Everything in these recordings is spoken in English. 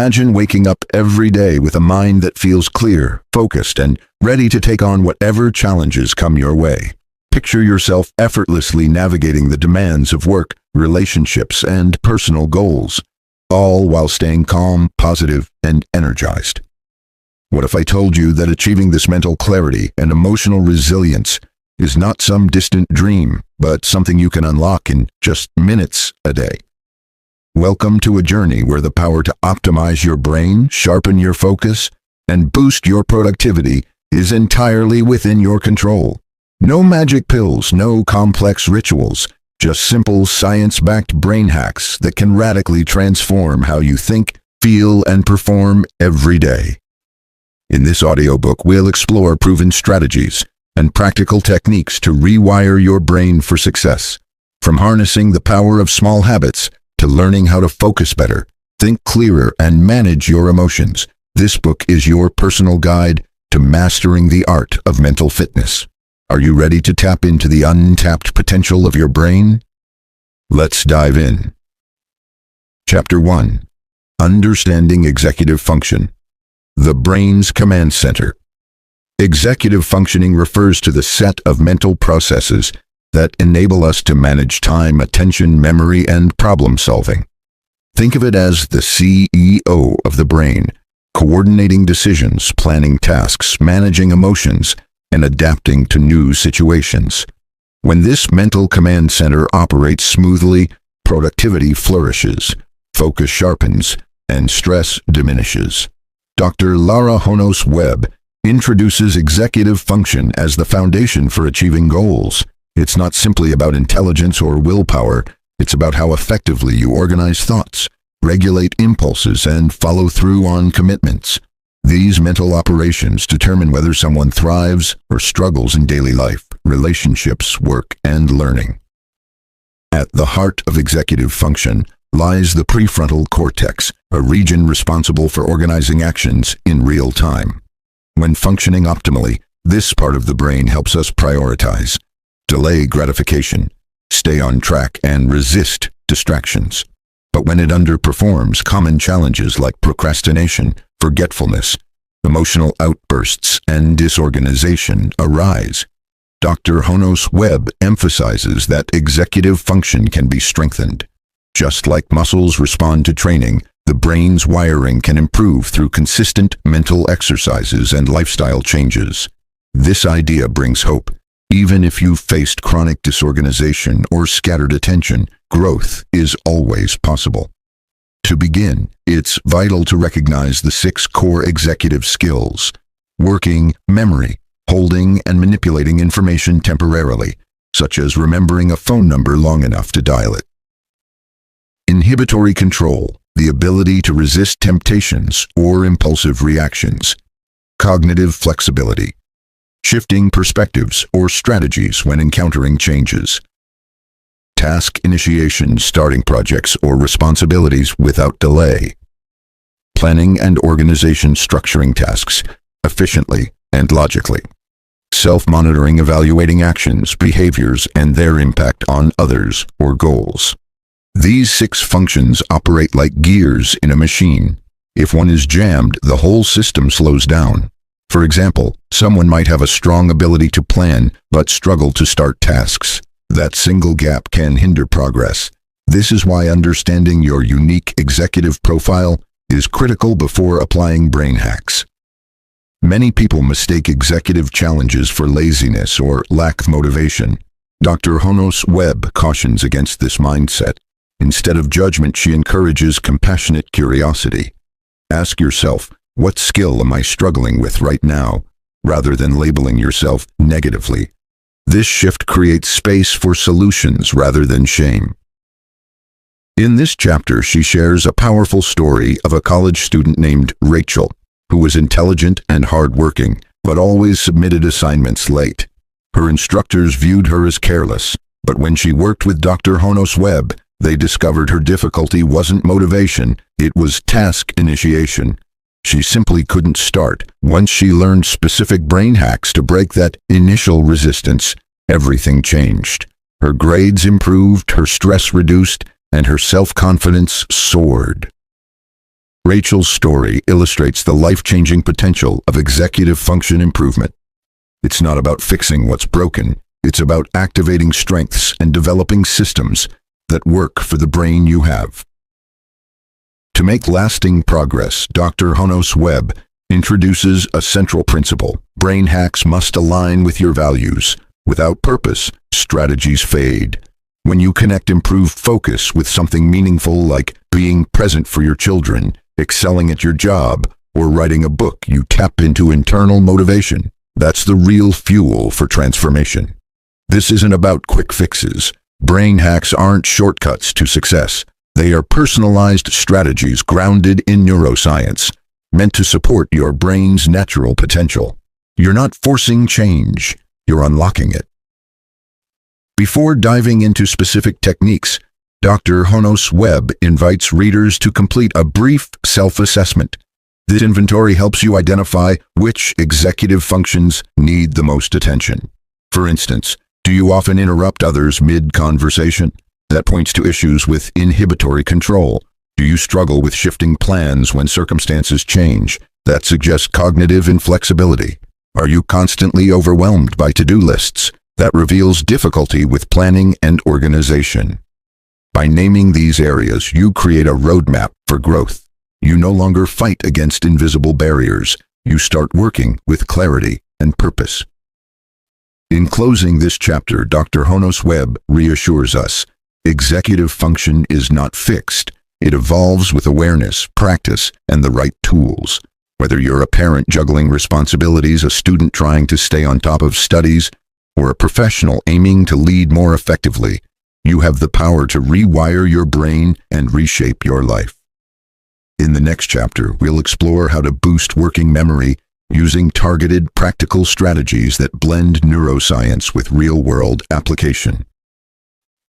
Imagine waking up every day with a mind that feels clear, focused, and ready to take on whatever challenges come your way. Picture yourself effortlessly navigating the demands of work, relationships, and personal goals, all while staying calm, positive, and energized. What if I told you that achieving this mental clarity and emotional resilience is not some distant dream, but something you can unlock in just minutes a day? Welcome to a journey where the power to optimize your brain, sharpen your focus, and boost your productivity is entirely within your control. No magic pills, no complex rituals, just simple science-backed brain hacks that can radically transform how you think, feel, and perform every day. In this audiobook, we'll explore proven strategies and practical techniques to rewire your brain for success. From harnessing the power of small habits to learning how to focus better, think clearer, and manage your emotions, this book is your personal guide to mastering the art of mental fitness. Are you ready to tap into the untapped potential of your brain? Let's dive in. Chapter 1. Understanding Executive Function. The Brain's Command Center. Executive functioning refers to the set of mental processes that enable us to manage time, attention, memory, and problem-solving. Think of it as the CEO of the brain, coordinating decisions, planning tasks, managing emotions, and adapting to new situations. When this mental command center operates smoothly, productivity flourishes, focus sharpens, and stress diminishes. Dr. Lara Honos Webb introduces executive function as the foundation for achieving goals. It's not simply about intelligence or willpower, it's about how effectively you organize thoughts, regulate impulses, and follow through on commitments. These mental operations determine whether someone thrives or struggles in daily life, relationships, work, and learning. At the heart of executive function lies the prefrontal cortex, a region responsible for organizing actions in real time. When functioning optimally, this part of the brain helps us prioritize, delay gratification, stay on track, and resist distractions. But when it underperforms, common challenges like procrastination, forgetfulness, emotional outbursts, and disorganization arise. Dr. Honos Webb emphasizes that executive function can be strengthened. Just like muscles respond to training, the brain's wiring can improve through consistent mental exercises and lifestyle changes. This idea brings hope. Even if you've faced chronic disorganization or scattered attention, growth is always possible. To begin, it's vital to recognize the 6 core executive skills: working memory, holding and manipulating information temporarily, such as remembering a phone number long enough to dial it; inhibitory control, the ability to resist temptations or impulsive reactions; cognitive flexibility, shifting perspectives or strategies when encountering changes; task initiation, starting projects or responsibilities without delay; planning and organization, structuring tasks efficiently and logically; self-monitoring, evaluating actions, behaviors, and their impact on others or goals. These 6 functions operate like gears in a machine. If one is jammed, the whole system slows down. For example, someone might have a strong ability to plan, but struggle to start tasks. That single gap can hinder progress. This is why understanding your unique executive profile is critical before applying brain hacks. Many people mistake executive challenges for laziness or lack of motivation. Dr. Honos Webb cautions against this mindset. Instead of judgment, she encourages compassionate curiosity. Ask yourself, what skill am I struggling with right now, rather than labeling yourself negatively. This shift creates space for solutions rather than shame. In this chapter, she shares a powerful story of a college student named Rachel, who was intelligent and hardworking, but always submitted assignments late. Her instructors viewed her as careless, but when she worked with Dr. Honos Webb, they discovered her difficulty wasn't motivation, it was task initiation. She simply couldn't start. Once she learned specific brain hacks to break that initial resistance, everything changed. Her grades improved, her stress reduced, and her self-confidence soared. Rachel's story illustrates the life-changing potential of executive function improvement. It's not about fixing what's broken. It's about activating strengths and developing systems that work for the brain you have. To make lasting progress, Dr. Honos Webb introduces a central principle. Brain hacks must align with your values. Without purpose, strategies fade. When you connect improved focus with something meaningful like being present for your children, excelling at your job, or writing a book, you tap into internal motivation. That's the real fuel for transformation. This isn't about quick fixes. Brain hacks aren't shortcuts to success. They are personalized strategies grounded in neuroscience, meant to support your brain's natural potential. You're not forcing change, you're unlocking it. Before diving into specific techniques, Dr. Honos Webb invites readers to complete a brief self-assessment. This inventory helps you identify which executive functions need the most attention. For instance, do you often interrupt others mid-conversation? That points to issues with inhibitory control. Do you struggle with shifting plans when circumstances change? That suggests cognitive inflexibility. Are you constantly overwhelmed by to-do lists? That reveals difficulty with planning and organization. By naming these areas, you create a roadmap for growth. You no longer fight against invisible barriers. You start working with clarity and purpose. In closing this chapter, Dr. Honos Webb reassures us, executive function is not fixed. It evolves with awareness, practice, and the right tools. Whether you're a parent juggling responsibilities, a student trying to stay on top of studies, or a professional aiming to lead more effectively, you have the power to rewire your brain and reshape your life. In the next chapter, we'll explore how to boost working memory using targeted, practical strategies that blend neuroscience with real-world application.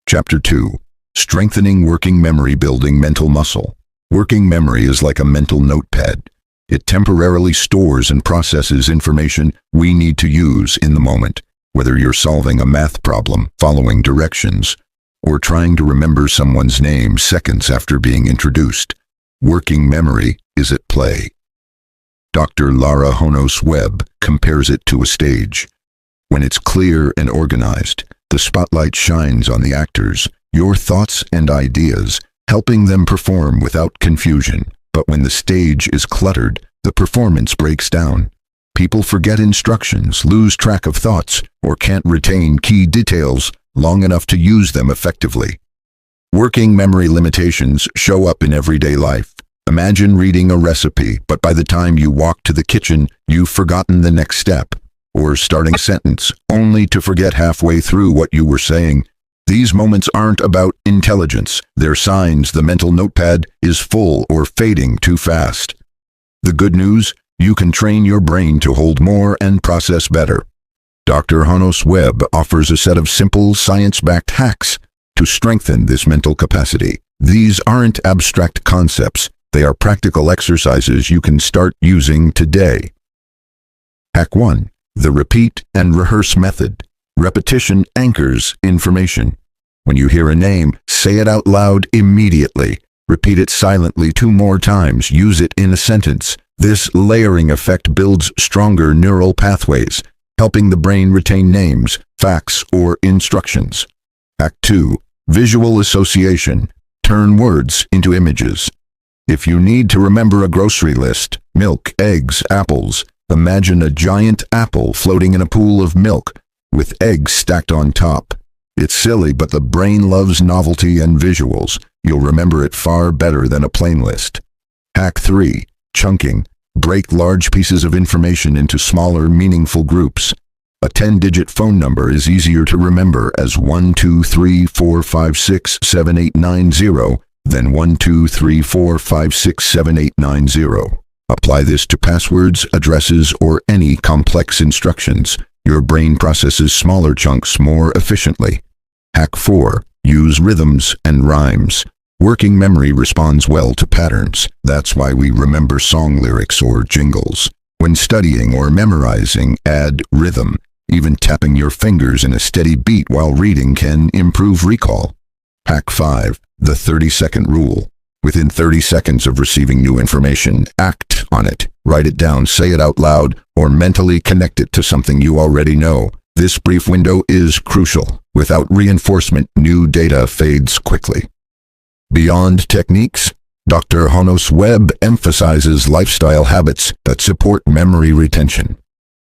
Chapter 2. Strengthening working memory, building mental muscle. Working memory is like a mental notepad. It temporarily stores and processes information we need to use in the moment, whether you're solving a math problem, following directions, or trying to remember someone's name seconds after being introduced. Working memory is at play. Dr. Lara Honos Webb compares it to a stage. When it's clear and organized, the spotlight shines on the actors, your thoughts and ideas, helping them perform without confusion. But when the stage is cluttered, the performance breaks down. People forget instructions, lose track of thoughts, or can't retain key details long enough to use them effectively. Working memory limitations show up in everyday life. Imagine reading a recipe, but by the time you walk to the kitchen, you've forgotten the next step, or starting a sentence, only to forget halfway through what you were saying. These moments aren't about intelligence. They're signs the mental notepad is full or fading too fast. The good news? You can train your brain to hold more and process better. Dr. Honos Webb offers a set of simple, science-backed hacks to strengthen this mental capacity. These aren't abstract concepts. They are practical exercises you can start using today. Hack 1. The repeat and rehearse method. Repetition anchors information. When you hear a name, say it out loud immediately. Repeat it silently 2 more times. Use it in a sentence. This layering effect builds stronger neural pathways, helping the brain retain names, facts, or instructions. Hack 2. Visual association. Turn words into images. If you need to remember a grocery list, milk, eggs, apples, imagine a giant apple floating in a pool of milk with eggs stacked on top. It's silly, but the brain loves novelty and visuals. You'll remember it far better than a plain list. Hack 3. Chunking. Break large pieces of information into smaller, meaningful groups. A 10-digit phone number is easier to remember as 12345678890 than 12345678890. Apply this to passwords, addresses, or any complex instructions. Your brain processes smaller chunks more efficiently. Hack 4. Use rhythms and rhymes. Working memory responds well to patterns. That's why we remember song lyrics or jingles. When studying or memorizing, add rhythm. Even tapping your fingers in a steady beat while reading can improve recall. Hack 5. The 30-second rule. Within 30 seconds of receiving new information, act on it. Write it down, say it out loud, or mentally connect it to something you already know. This brief window is crucial. Without reinforcement, new data fades quickly. Beyond techniques, Dr. Honos Webb emphasizes lifestyle habits that support memory retention.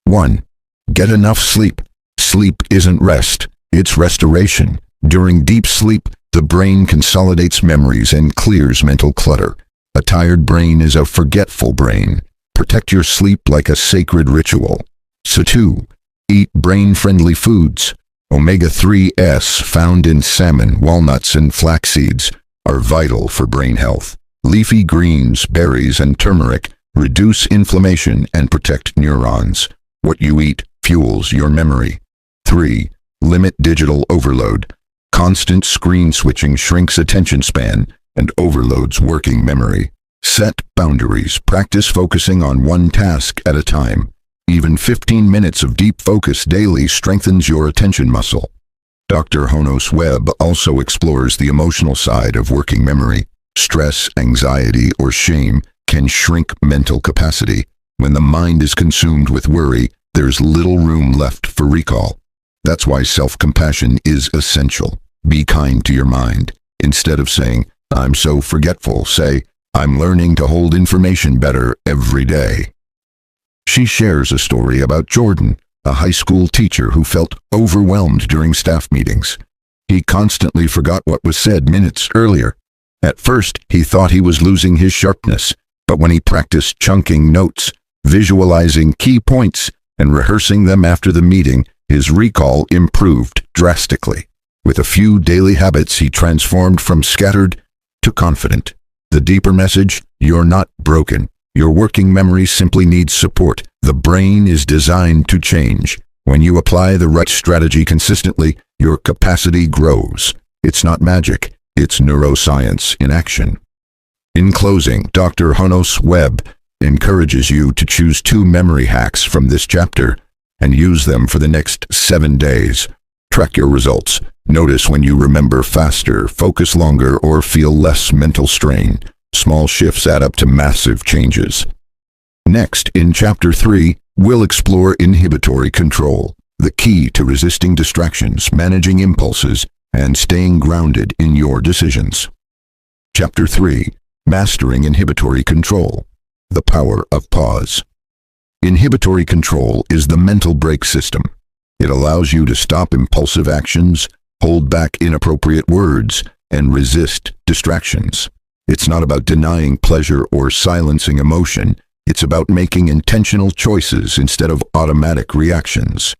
1. Get enough sleep. Sleep isn't rest, it's restoration. During deep sleep, the brain consolidates memories and clears mental clutter. A tired brain is a forgetful brain. Protect your sleep like a sacred ritual. So 2. Eat brain-friendly foods. Omega-3s found in salmon, walnuts, and flax seeds are vital for brain health. Leafy greens, berries, and turmeric reduce inflammation and protect neurons. What you eat fuels your memory. 3. Limit digital overload. Constant screen switching shrinks attention span and overloads working memory. Set boundaries. Practice focusing on one task at a time. Even 15 minutes of deep focus daily strengthens your attention muscle. Dr. Honos Webb also explores the emotional side of working memory. Stress, anxiety, or shame can shrink mental capacity. When the mind is consumed with worry, there's little room left for recall. That's why self-compassion is essential. Be kind to your mind. Instead of saying, "I'm so forgetful," say, "I'm learning to hold information better every day." She shares a story about Jordan, a high school teacher who felt overwhelmed during staff meetings. He constantly forgot what was said minutes earlier. At first, he thought he was losing his sharpness, but when he practiced chunking notes, visualizing key points, and rehearsing them after the meeting, his recall improved drastically. With a few daily habits, he transformed from scattered to confident. The deeper message: you're not broken. Your working memory simply needs support. The brain is designed to change. When you apply the right strategy consistently, your capacity grows. It's not magic, it's neuroscience in action. In closing, Dr. Honos Webb encourages you to choose 2 memory hacks from this chapter and use them for the next 7 days. Track your results. Notice when you remember faster, focus longer, or feel less mental strain. Small shifts add up to massive changes. Next, in Chapter 3, we'll explore inhibitory control, the key to resisting distractions, managing impulses, and staying grounded in your decisions. Chapter 3, Mastering Inhibitory Control, the Power of Pause. Inhibitory control is the mental brake system. It allows you to stop impulsive actions, hold back inappropriate words, and resist distractions. It's not about denying pleasure or silencing emotion. It's about making intentional choices instead of automatic reactions.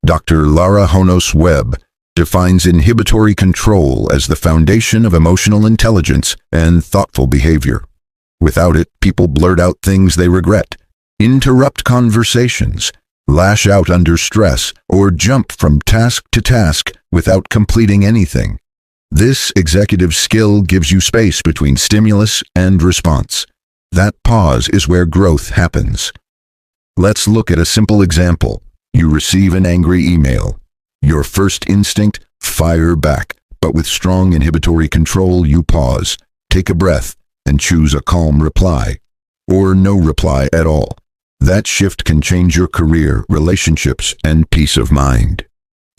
Dr. Lara Honos Webb defines inhibitory control as the foundation of emotional intelligence and thoughtful behavior. Without it, people blurt out things they regret, interrupt conversations, lash out under stress, or jump from task to task without completing anything. This executive skill gives you space between stimulus and response. That pause is where growth happens. Let's look at a simple example. You receive an angry email. Your first instinct, fire back. But with strong inhibitory control, you pause, take a breath, and choose a calm reply. Or no reply at all. That shift can change your career, relationships, and peace of mind.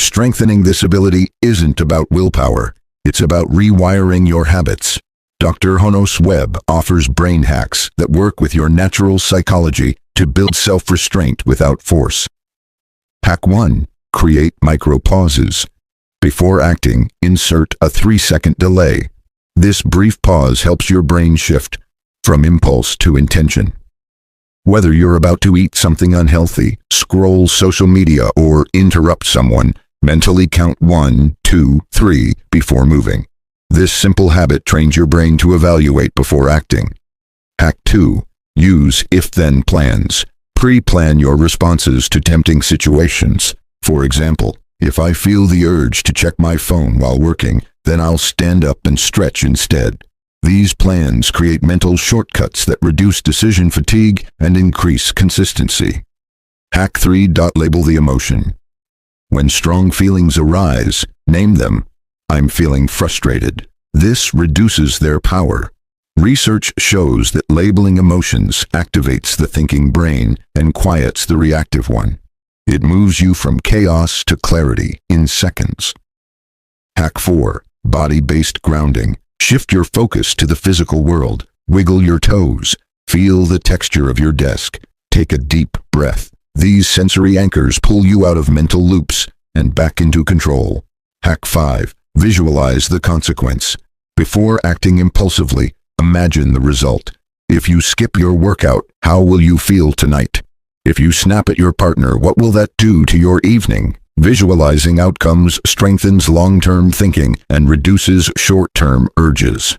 Strengthening this ability isn't about willpower. It's about rewiring your habits. Dr. Honos Webb offers brain hacks that work with your natural psychology to build self-restraint without force. Hack 1. Create micro-pauses. Before acting, insert a 3-second delay. This brief pause helps your brain shift from impulse to intention. Whether you're about to eat something unhealthy, scroll social media, or interrupt someone, mentally count 1, 2, 3 before moving. This simple habit trains your brain to evaluate before acting. Hack 2. Use if-then plans. Pre-plan your responses to tempting situations. For example, if I feel the urge to check my phone while working, then I'll stand up and stretch instead. These plans create mental shortcuts that reduce decision fatigue and increase consistency. Hack 3. Label the emotion. When strong feelings arise, name them. I'm feeling frustrated. This reduces their power. Research shows that labeling emotions activates the thinking brain and quiets the reactive one. It moves you from chaos to clarity in seconds. Hack 4. Body-based grounding. Shift your focus to the physical world. Wiggle your toes. Feel the texture of your desk. Take a deep breath. These sensory anchors pull you out of mental loops and back into control. Hack 5. Visualize the consequence. Before acting impulsively, imagine the result. If you skip your workout, how will you feel tonight? If you snap at your partner, what will that do to your evening? Visualizing outcomes strengthens long-term thinking and reduces short-term urges.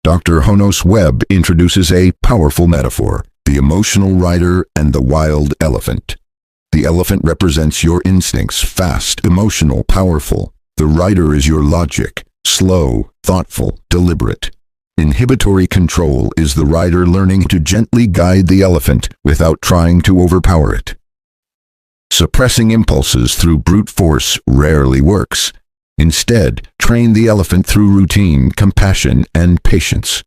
Dr. Honos Webb introduces a powerful metaphor: the emotional rider and the wild elephant. The elephant represents your instincts, fast, emotional, powerful. The rider is your logic, slow, thoughtful, deliberate. Inhibitory control is the rider learning to gently guide the elephant without trying to overpower it. Suppressing impulses through brute force rarely works. Instead, train the elephant through routine, compassion, and patience.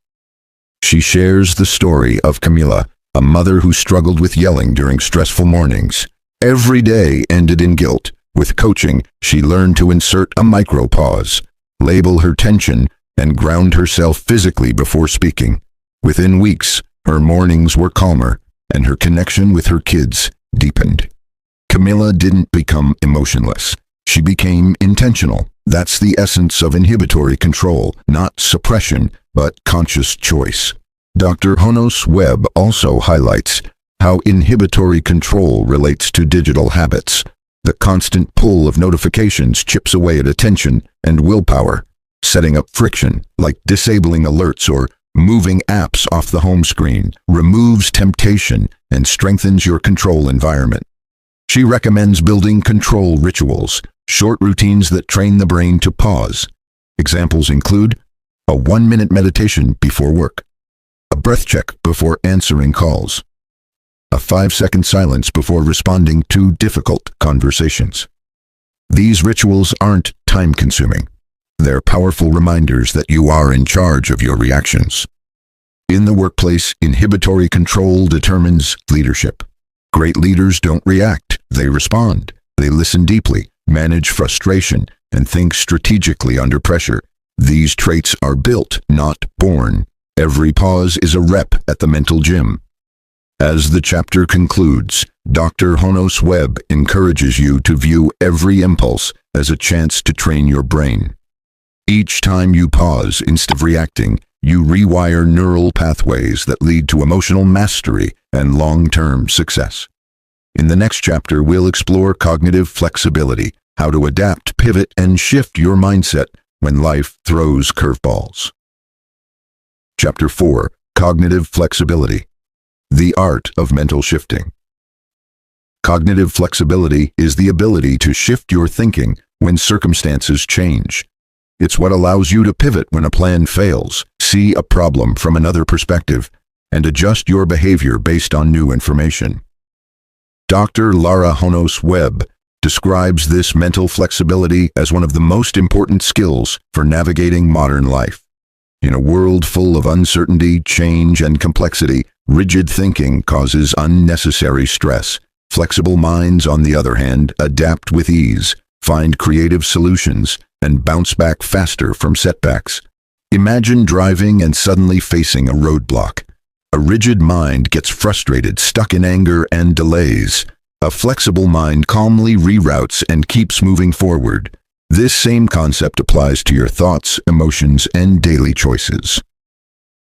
She shares the story of Camila, a mother who struggled with yelling during stressful mornings. Every day ended in guilt. With coaching, she learned to insert a micro-pause, label her tension, and ground herself physically before speaking. Within weeks, her mornings were calmer, and her connection with her kids deepened. Camila didn't become emotionless. She became intentional. That's the essence of inhibitory control, not suppression, but conscious choice. Dr. Honos Webb also highlights how inhibitory control relates to digital habits. The constant pull of notifications chips away at attention and willpower, setting up friction, like disabling alerts or moving apps off the home screen, removes temptation and strengthens your control environment. She recommends building control rituals, short routines that train the brain to pause. Examples include a 1-minute meditation before work, a breath check before answering calls, a 5-second silence before responding to difficult conversations. These rituals aren't time-consuming. They're powerful reminders that you are in charge of your reactions. In the workplace, inhibitory control determines leadership. Great leaders don't react, they respond. They listen deeply, manage frustration, and think strategically under pressure. These traits are built, not born. Every pause is a rep at the mental gym. As the chapter concludes, Dr. Honos Webb encourages you to view every impulse as a chance to train your brain. Each time you pause instead of reacting, you rewire neural pathways that lead to emotional mastery and long-term success. In the next chapter, we'll explore cognitive flexibility, how to adapt, pivot, and shift your mindset when life throws curveballs. Chapter 4. Cognitive Flexibility. The Art of Mental Shifting. Cognitive flexibility is the ability to shift your thinking when circumstances change. It's what allows you to pivot when a plan fails, see a problem from another perspective, and adjust your behavior based on new information. Dr. Lara Honos Webb describes this mental flexibility as one of the most important skills for navigating modern life. In a world full of uncertainty, change, and complexity, rigid thinking causes unnecessary stress. Flexible minds, on the other hand, adapt with ease, find creative solutions, and bounce back faster from setbacks. Imagine driving and suddenly facing a roadblock. A rigid mind gets frustrated, stuck in anger, and delays. A flexible mind calmly reroutes and keeps moving forward. This same concept applies to your thoughts, emotions, and daily choices.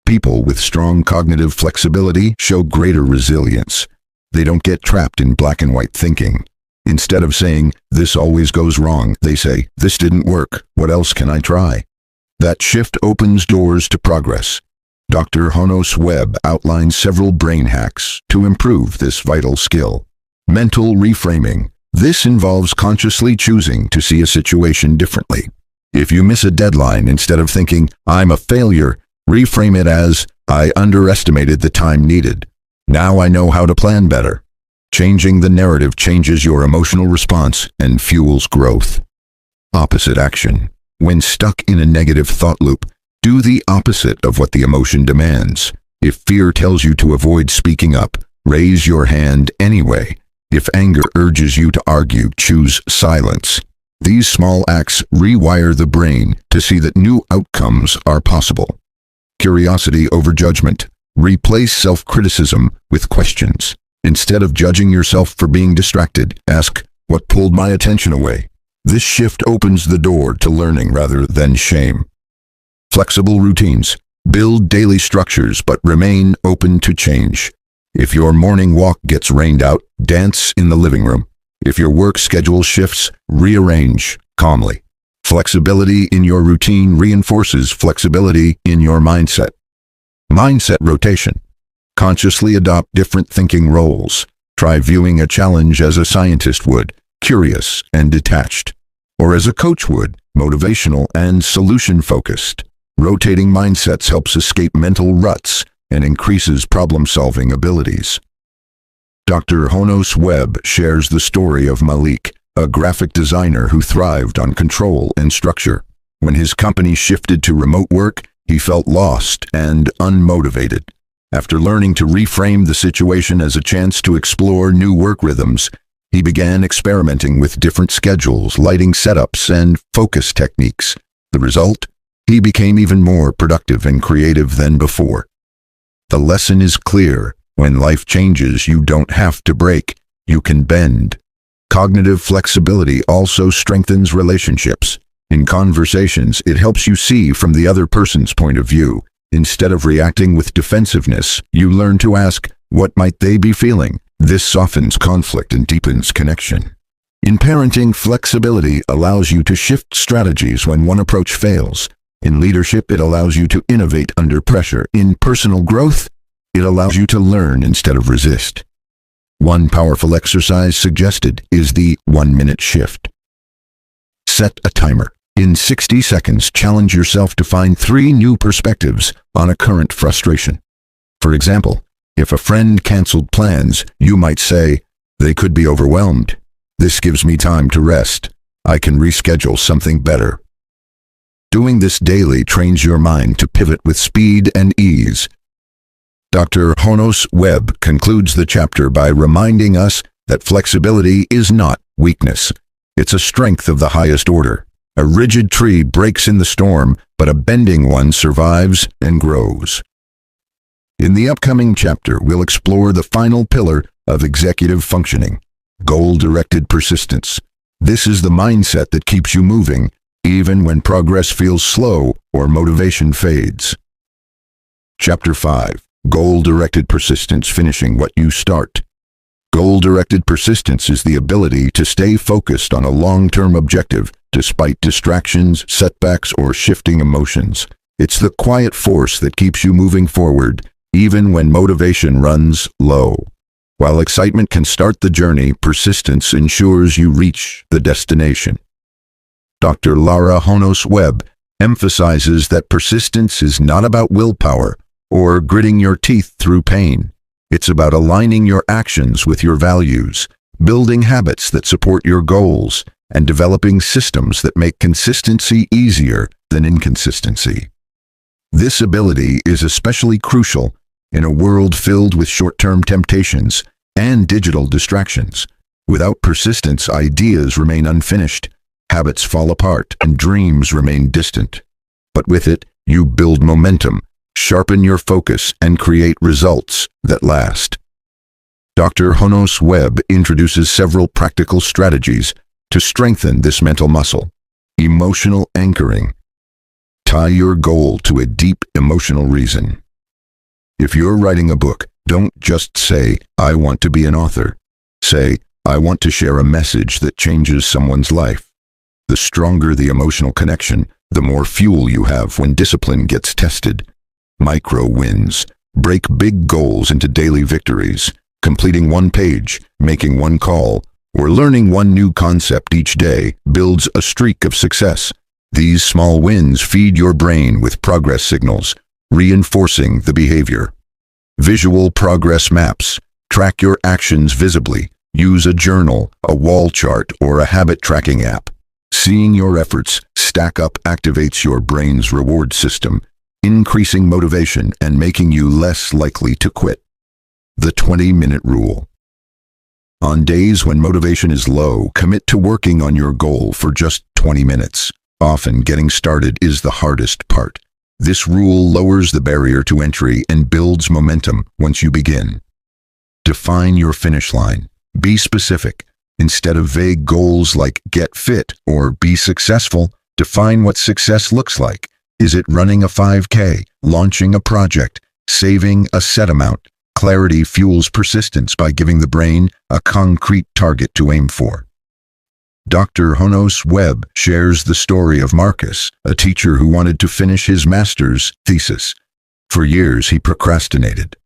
People with strong cognitive flexibility show greater resilience. They don't get trapped in black and white thinking. Instead of saying, "This always goes wrong," they say, "This didn't work. What else can I try?" That shift opens doors to progress. Dr. Honos Webb outlines several brain hacks to improve this vital skill. Mental reframing. This involves consciously choosing to see a situation differently. If you miss a deadline, instead of thinking, "I'm a failure," reframe it as, "I underestimated the time needed. Now I know how to plan better." Changing the narrative changes your emotional response and fuels growth. Opposite action. When stuck in a negative thought loop, Do the opposite of what the emotion demands. If fear tells you to avoid speaking up, raise your hand anyway. If anger urges you to argue, choose silence. These small acts rewire the brain to see that new outcomes are possible. Curiosity over judgment. Replace self-criticism with questions. Instead of judging yourself for being distracted, ask, "What pulled my attention away?" This shift opens the door to learning rather than shame. Flexible routines. Build daily structures but remain open to change. If your morning walk gets rained out, dance in the living room. If your work schedule shifts, rearrange calmly. Flexibility in your routine reinforces flexibility in your mindset. Mindset rotation. Consciously adopt different thinking roles. Try viewing a challenge as a scientist would, curious and detached, or as a coach would, motivational and solution-focused. Rotating mindsets helps escape mental ruts and increases problem-solving abilities. Dr. Honos Webb shares the story of Malik, a graphic designer who thrived on control and structure. When his company shifted to remote work, he felt lost and unmotivated. After learning to reframe the situation as a chance to explore new work rhythms, he began experimenting with different schedules, lighting setups, and focus techniques. The result? He became even more productive and creative than before. The lesson is clear. When life changes, you don't have to break, you can bend. Cognitive flexibility also strengthens relationships. In conversations, it helps you see from the other person's point of view. Instead of reacting with defensiveness, you learn to ask, what might they be feeling? This softens conflict and deepens connection. In parenting, flexibility allows you to shift strategies when one approach fails. In leadership, it allows you to innovate under pressure. In personal growth, it allows you to learn instead of resist. One powerful exercise suggested is the 1-minute shift. Set a timer. In 60 seconds, challenge yourself to find 3 new perspectives on a current frustration. For example, if a friend canceled plans, you might say, "They could be overwhelmed. This gives me time to rest. I can reschedule something better." Doing this daily trains your mind to pivot with speed and ease. Dr. Honos Webb concludes the chapter by reminding us that flexibility is not weakness. It's a strength of the highest order. A rigid tree breaks in the storm, but a bending one survives and grows. In the upcoming chapter, we'll explore the final pillar of executive functioning, goal-directed persistence. This is the mindset that keeps you moving, even when progress feels slow or motivation fades. Chapter 5. Goal-directed persistence, finishing what you start. Goal-directed persistence is the ability to stay focused on a long-term objective despite distractions, setbacks, or shifting emotions. It's the quiet force that keeps you moving forward, even when motivation runs low. While excitement can start the journey, persistence ensures you reach the destination. Dr. Lara Honos Webb emphasizes that persistence is not about willpower or gritting your teeth through pain. It's about aligning your actions with your values, building habits that support your goals, and developing systems that make consistency easier than inconsistency. This ability is especially crucial in a world filled with short-term temptations and digital distractions. Without persistence, ideas remain unfinished, habits fall apart, and dreams remain distant. But with it, you build momentum, sharpen your focus, and create results that last. Dr. Honos Webb introduces several practical strategies to strengthen this mental muscle. Emotional anchoring. Tie your goal to a deep emotional reason. If you're writing a book, don't just say, "I want to be an author." Say, "I want to share a message that changes someone's life." The stronger the emotional connection, the more fuel you have when discipline gets tested. Micro wins. Break big goals into daily victories. Completing 1 page, making 1 call, or learning 1 new concept each day builds a streak of success. These small wins feed your brain with progress signals, reinforcing the behavior. Visual progress maps. Track your actions visibly. Use a journal, a wall chart, or a habit tracking app. Seeing your efforts stack up activates your brain's reward system, increasing motivation and making you less likely to quit. The 20-minute rule. On days when motivation is low, commit to working on your goal for just 20 minutes. Often getting started is the hardest part. This rule lowers the barrier to entry and builds momentum once you begin. Define your finish line. Be specific. Instead of vague goals like get fit or be successful, define what success looks like. Is it running a 5K, launching a project, saving a set amount? Clarity fuels persistence by giving the brain a concrete target to aim for. Dr. Honos Webb shares the story of Marcus, a teacher who wanted to finish his master's thesis. For years, he procrastinated.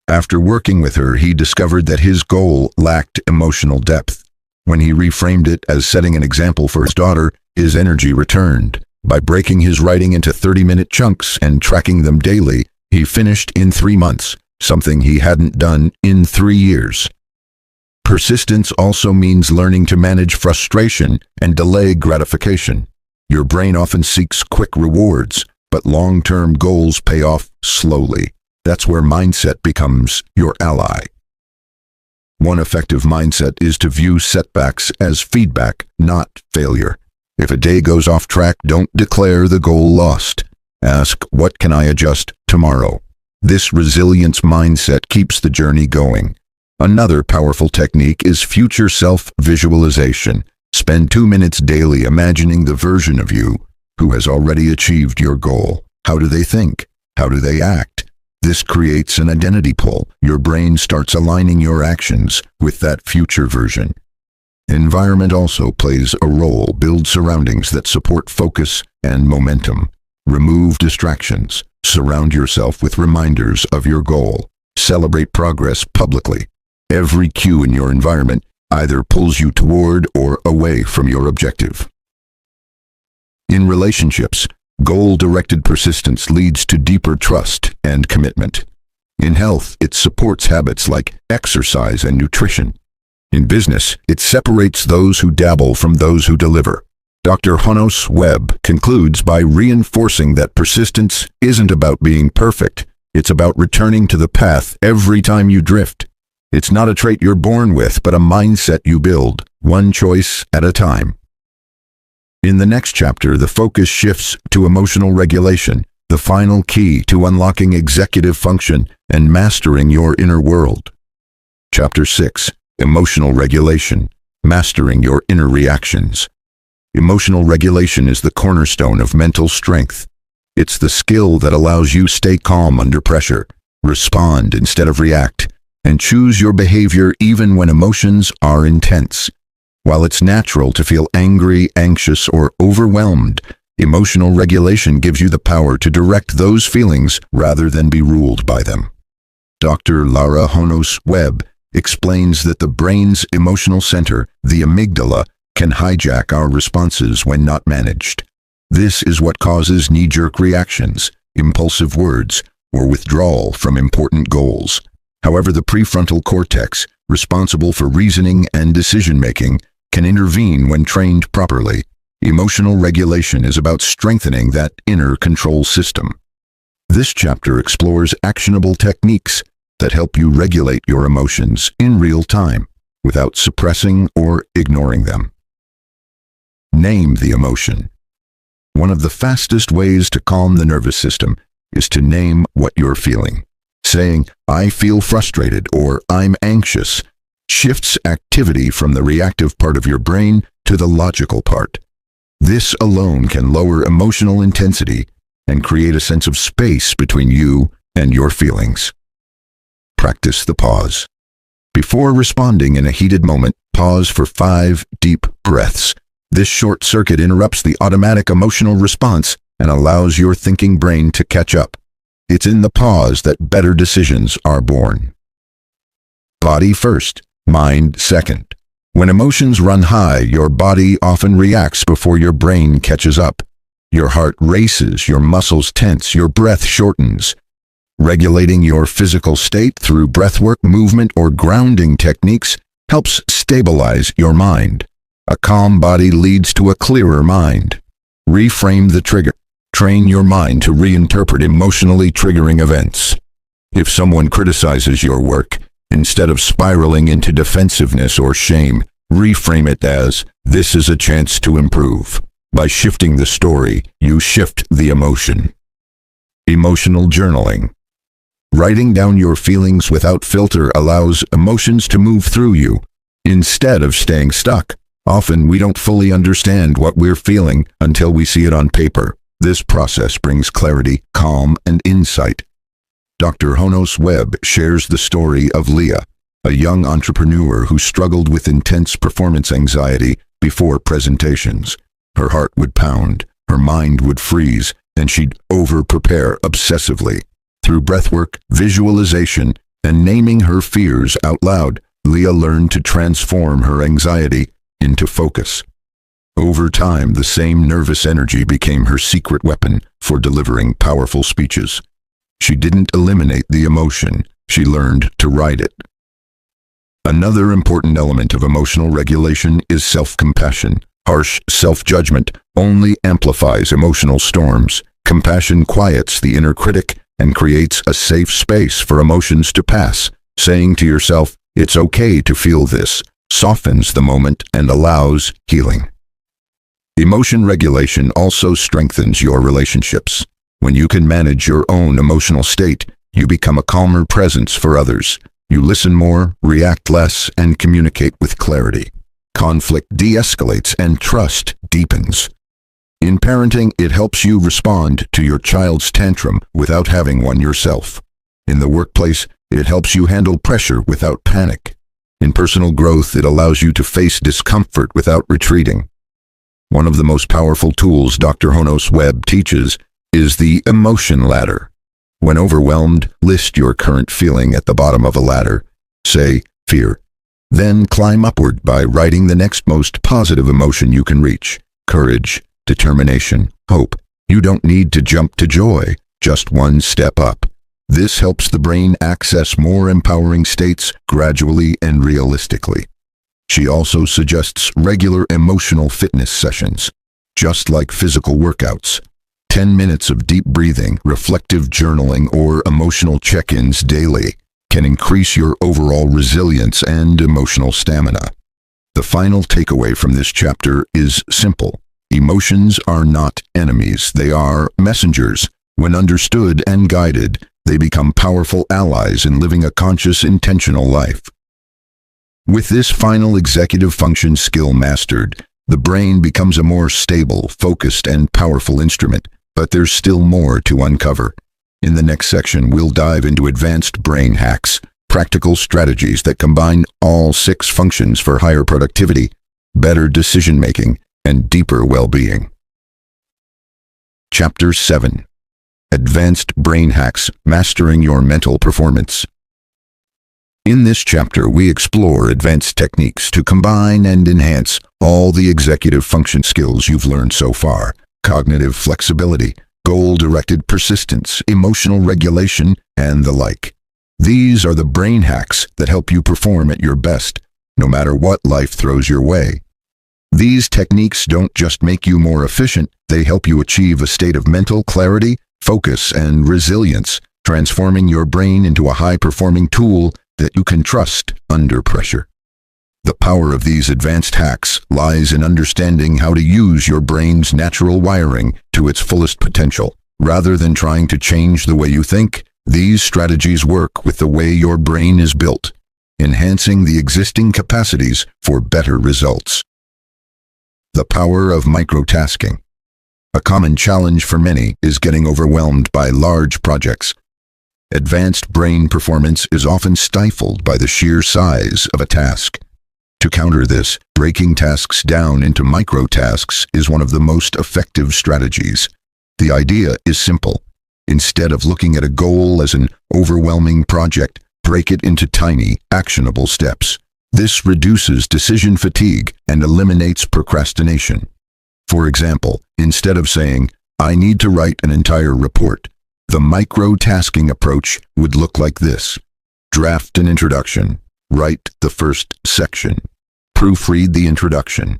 After working with her, he discovered that his goal lacked emotional depth. When he reframed it as setting an example for his daughter, his energy returned. By breaking his writing into 30-minute chunks and tracking them daily, he finished in 3 months, something he hadn't done in 3 years. Persistence also means learning to manage frustration and delay gratification. Your brain often seeks quick rewards, but long-term goals pay off slowly. That's where mindset becomes your ally. One effective mindset is to view setbacks as feedback, not failure. If a day goes off track, don't declare the goal lost. Ask, what can I adjust tomorrow? This resilience mindset keeps the journey going. Another powerful technique is future self-visualization. Spend 2 minutes daily imagining the version of you who has already achieved your goal. How do they think? How do they act? This creates an identity pull. Your brain starts aligning your actions with that future version. Environment also plays a role. Build surroundings that support focus and momentum. Remove distractions. Surround yourself with reminders of your goal. Celebrate progress publicly. Every cue in your environment either pulls you toward or away from your objective. In relationships, goal-directed persistence leads to deeper trust and commitment. In health, it supports habits like exercise and nutrition. In business, it separates those who dabble from those who deliver. Dr. Honos Webb concludes by reinforcing that persistence isn't about being perfect. It's about returning to the path every time you drift. It's not a trait you're born with, but a mindset you build, one choice at a time. In the next chapter, the focus shifts to emotional regulation, the final key to unlocking executive function and mastering your inner world. Chapter 6. Emotional regulation, mastering your inner reactions. Emotional regulation is the cornerstone of mental strength. It's the skill that allows you stay calm under pressure, respond instead of react, and choose your behavior even when emotions are intense. While it's natural to feel angry, anxious, or overwhelmed, emotional regulation gives you the power to direct those feelings rather than be ruled by them. Dr. Lara Honos Webb explains that the brain's emotional center, the amygdala, can hijack our responses when not managed. This is what causes knee-jerk reactions, impulsive words, or withdrawal from important goals. However, the prefrontal cortex, responsible for reasoning and decision-making, can intervene when trained properly. Emotional regulation is about strengthening that inner control system. This chapter explores actionable techniques that help you regulate your emotions in real time without suppressing or ignoring them. Name the emotion. One of the fastest ways to calm the nervous system is to name what you're feeling. Saying, "I feel frustrated" or "I'm anxious" shifts activity from the reactive part of your brain to the logical part. This alone can lower emotional intensity and create a sense of space between you and your feelings. Practice the pause. Before responding in a heated moment, pause for 5 deep breaths. This short circuit interrupts the automatic emotional response and allows your thinking brain to catch up. It's in the pause that better decisions are born. Body first, mind second. When emotions run high, your body often reacts before your brain catches up. Your heart races, your muscles tense, your breath shortens. Regulating your physical state through breathwork, movement, or grounding techniques helps stabilize your mind. A calm body leads to a clearer mind. Reframe the trigger. Train your mind to reinterpret emotionally triggering events. If someone criticizes your work, instead of spiraling into defensiveness or shame, reframe it as, "This is a chance to improve." By shifting the story, you shift the emotion. Emotional journaling. Writing down your feelings without filter allows emotions to move through you, instead of staying stuck. Often we don't fully understand what we're feeling until we see it on paper. This process brings clarity, calm, and insight. Dr. Honos Webb shares the story of Leah, a young entrepreneur who struggled with intense performance anxiety before presentations. Her heart would pound, her mind would freeze, and she'd over-prepare obsessively. Through breathwork, visualization, and naming her fears out loud, Leah learned to transform her anxiety into focus. Over time, the same nervous energy became her secret weapon for delivering powerful speeches. She didn't eliminate the emotion, she learned to ride it. Another important element of emotional regulation is self-compassion. Harsh self-judgment only amplifies emotional storms. Compassion quiets the inner critic and creates a safe space for emotions to pass. Saying to yourself, "It's okay to feel this," softens the moment and allows healing. Emotion regulation also strengthens your relationships. When you can manage your own emotional state, you become a calmer presence for others. You listen more, react less, and communicate with clarity. Conflict de-escalates and trust deepens. In parenting, it helps you respond to your child's tantrum without having one yourself. In the workplace, it helps you handle pressure without panic. In personal growth, it allows you to face discomfort without retreating. One of the most powerful tools Dr. Honos Webb teaches is the emotion ladder. When overwhelmed, list your current feeling at the bottom of a ladder. Say, fear. Then climb upward by writing the next most positive emotion you can reach. Courage, determination, hope. You don't need to jump to joy, just one step up. This helps the brain access more empowering states gradually and realistically. She also suggests regular emotional fitness sessions. Just like physical workouts, 10 minutes of deep breathing, reflective journaling, or emotional check-ins daily can increase your overall resilience and emotional stamina. The final takeaway from this chapter is simple. Emotions are not enemies, they are messengers. When understood and guided, they become powerful allies in living a conscious, intentional life. With this final executive function skill mastered, the brain becomes a more stable, focused, and powerful instrument. But there's still more to uncover. In the next section, we'll dive into advanced brain hacks, practical strategies that combine all 6 functions for higher productivity, better decision-making, and deeper well-being. Chapter 7. Advanced Brain Hacks, Mastering Your Mental Performance. In this chapter, we explore advanced techniques to combine and enhance all the executive function skills you've learned so far. Cognitive flexibility, goal-directed persistence, emotional regulation, and the like. These are the brain hacks that help you perform at your best, no matter what life throws your way. These techniques don't just make you more efficient, they help you achieve a state of mental clarity, focus, and resilience, transforming your brain into a high-performing tool that you can trust under pressure. The power of these advanced hacks lies in understanding how to use your brain's natural wiring to its fullest potential. Rather than trying to change the way you think, these strategies work with the way your brain is built, enhancing the existing capacities for better results. The power of microtasking. A common challenge for many is getting overwhelmed by large projects. Advanced brain performance is often stifled by the sheer size of a task. To counter this, breaking tasks down into microtasks is one of the most effective strategies. The idea is simple. Instead of looking at a goal as an overwhelming project, break it into tiny, actionable steps. This reduces decision fatigue and eliminates procrastination. For example, instead of saying, "I need to write an entire report," the micro-tasking approach would look like this. Draft an introduction. Write the first section. Proofread the introduction.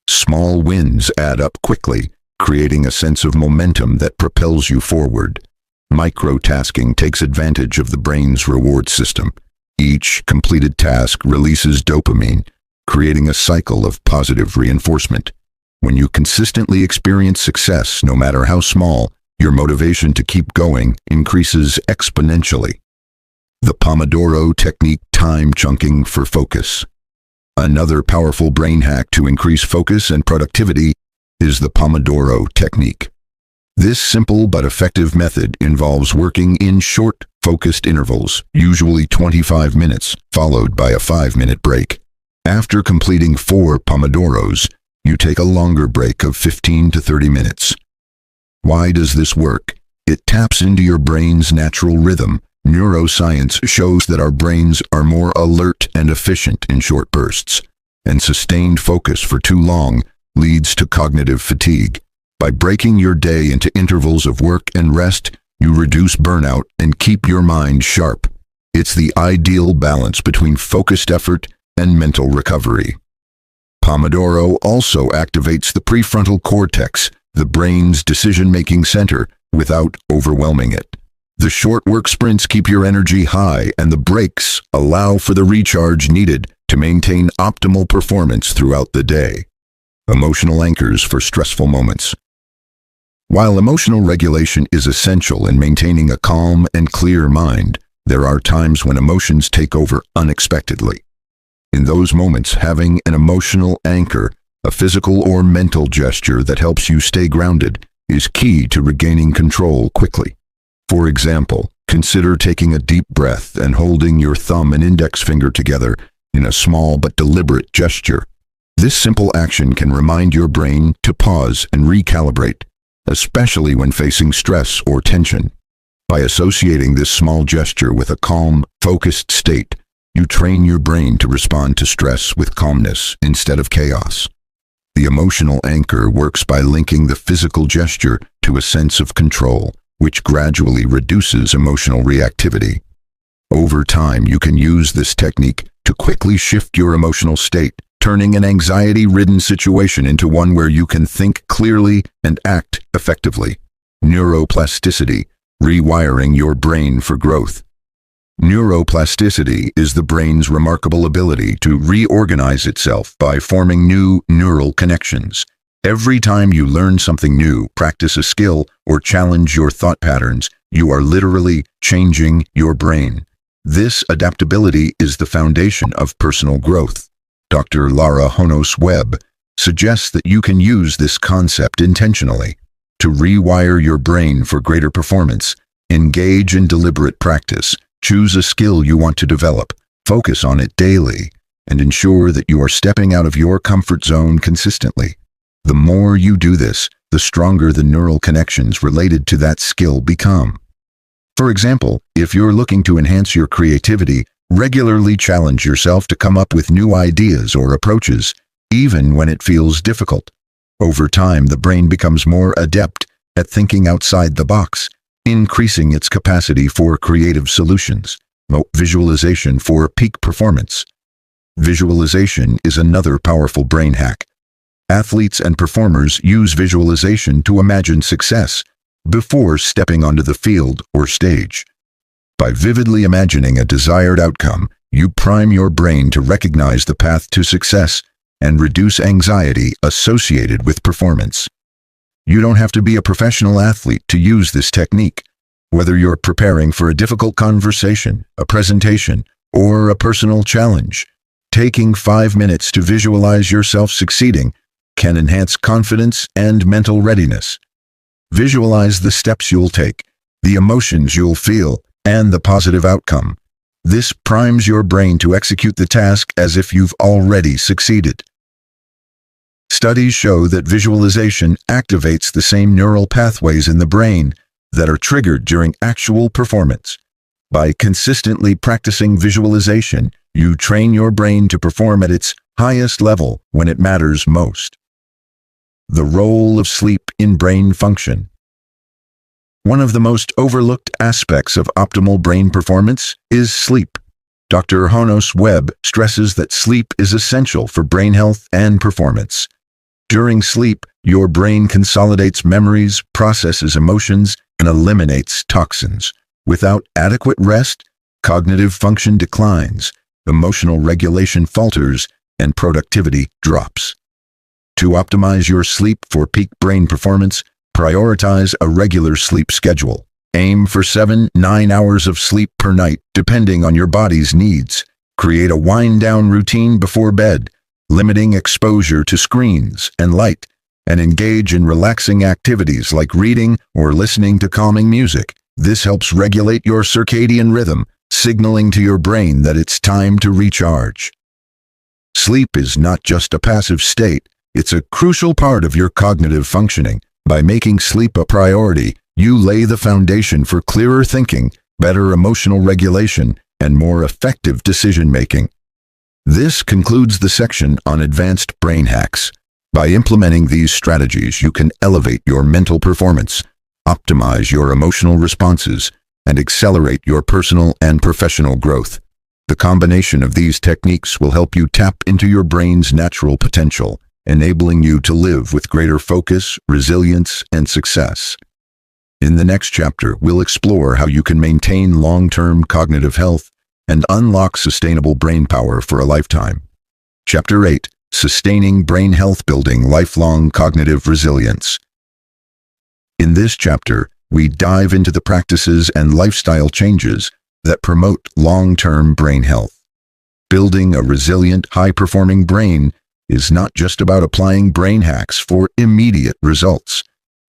Small wins add up quickly. creating a sense of momentum that propels you forward. Microtasking takes advantage of the brain's reward system. Each completed task releases dopamine, creating a cycle of positive reinforcement. When you consistently experience success, no matter how small, your motivation to keep going increases exponentially. The Pomodoro technique: time chunking for focus. Another powerful brain hack to increase focus and productivity is the Pomodoro technique. This simple but effective method involves working in short, focused intervals, usually 25 minutes, followed by a 5-minute break. After completing 4 Pomodoros, you take a longer break of 15 to 30 minutes. Why does this work? It taps into your brain's natural rhythm. Neuroscience shows that our brains are more alert and efficient in short bursts, and sustained focus for too long leads to cognitive fatigue. By breaking your day into intervals of work and rest, you reduce burnout and keep your mind sharp. It's the ideal balance between focused effort and mental recovery. Pomodoro also activates the prefrontal cortex, the brain's decision-making center, without overwhelming it. The short work sprints keep your energy high, and the breaks allow for the recharge needed to maintain optimal performance throughout the day. Emotional anchors for stressful moments. While emotional regulation is essential in maintaining a calm and clear mind, there are times when emotions take over unexpectedly. In those moments, having an emotional anchor, a physical or mental gesture that helps you stay grounded, is key to regaining control quickly. For example, consider taking a deep breath and holding your thumb and index finger together in a small but deliberate gesture. This simple action can remind your brain to pause and recalibrate, especially when facing stress or tension. By associating this small gesture with a calm, focused state, you train your brain to respond to stress with calmness instead of chaos. The emotional anchor works by linking the physical gesture to a sense of control, which gradually reduces emotional reactivity. Over time, you can use this technique to quickly shift your emotional state, turning an anxiety-ridden situation into one where you can think clearly and act effectively. Neuroplasticity: rewiring your brain for growth. Neuroplasticity is the brain's remarkable ability to reorganize itself by forming new neural connections. Every time you learn something new, practice a skill, or challenge your thought patterns, you are literally changing your brain. This adaptability is the foundation of personal growth. Dr. Lara Honos Webb suggests that you can use this concept intentionally. To rewire your brain for greater performance, engage in deliberate practice. Choose a skill you want to develop, focus on it daily, and ensure that you are stepping out of your comfort zone consistently. The more you do this, the stronger the neural connections related to that skill become. For example, if you're looking to enhance your creativity, regularly challenge yourself to come up with new ideas or approaches, even when it feels difficult. Over time, the brain becomes more adept at thinking outside the box, increasing its capacity for creative solutions. Visualization for peak performance. Visualization is another powerful brain hack. Athletes and performers use visualization to imagine success before stepping onto the field or stage. By vividly imagining a desired outcome, you prime your brain to recognize the path to success and reduce anxiety associated with performance. You don't have to be a professional athlete to use this technique. Whether you're preparing for a difficult conversation, a presentation, or a personal challenge, taking 5 minutes to visualize yourself succeeding can enhance confidence and mental readiness. Visualize the steps you'll take, the emotions you'll feel, and the positive outcome. This primes your brain to execute the task as if you've already succeeded. Studies show that visualization activates the same neural pathways in the brain that are triggered during actual performance. By consistently practicing visualization, you train your brain to perform at its highest level when it matters most. The role of sleep in brain function. One of the most overlooked aspects of optimal brain performance is sleep. Dr. Honos Webb stresses that sleep is essential for brain health and performance. During sleep, your brain consolidates memories, processes emotions, and eliminates toxins. Without adequate rest, cognitive function declines, emotional regulation falters, and productivity drops. To optimize your sleep for peak brain performance, prioritize a regular sleep schedule. Aim for 7-9 hours of sleep per night, depending on your body's needs. Create a wind-down routine before bed, limiting exposure to screens and light, and engage in relaxing activities like reading or listening to calming music. This helps regulate your circadian rhythm, signaling to your brain that it's time to recharge. Sleep is not just a passive state, it's a crucial part of your cognitive functioning. By making sleep a priority, you lay the foundation for clearer thinking, better emotional regulation, and more effective decision-making. This concludes the section on advanced brain hacks. By implementing these strategies, you can elevate your mental performance, optimize your emotional responses, and accelerate your personal and professional growth. The combination of these techniques will help you tap into your brain's natural potential, enabling you to live with greater focus, resilience, and success. In the next chapter, we'll explore how you can maintain long-term cognitive health and unlock sustainable brain power for a lifetime. Chapter 8: Sustaining Brain Health, Building Lifelong Cognitive Resilience. In this chapter, we dive into the practices and lifestyle changes that promote long-term brain health. Building a resilient, high-performing brain is not just about applying brain hacks for immediate results.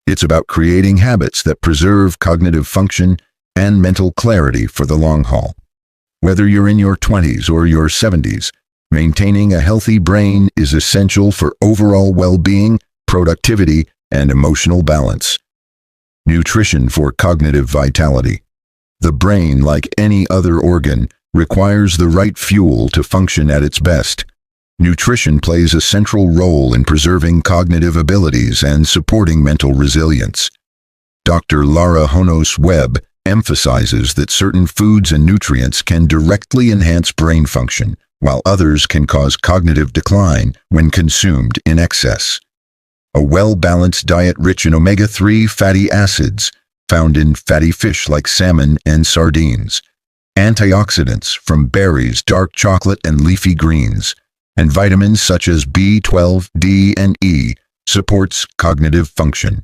It's about creating habits that preserve cognitive function and mental clarity for the long haul. Whether you're in your 20s or your 70s, maintaining a healthy brain is essential for overall well-being, productivity, and emotional balance. Nutrition for cognitive vitality. The brain, like any other organ, requires the right fuel to function at its best. Nutrition plays a central role in preserving cognitive abilities and supporting mental resilience. Dr. Lara Honos Webb emphasizes that certain foods and nutrients can directly enhance brain function, while others can cause cognitive decline when consumed in excess. A well-balanced diet rich in omega-3 fatty acids, found in fatty fish like salmon and sardines, antioxidants from berries, dark chocolate, and leafy greens, and vitamins such as B12, D, and E supports cognitive function.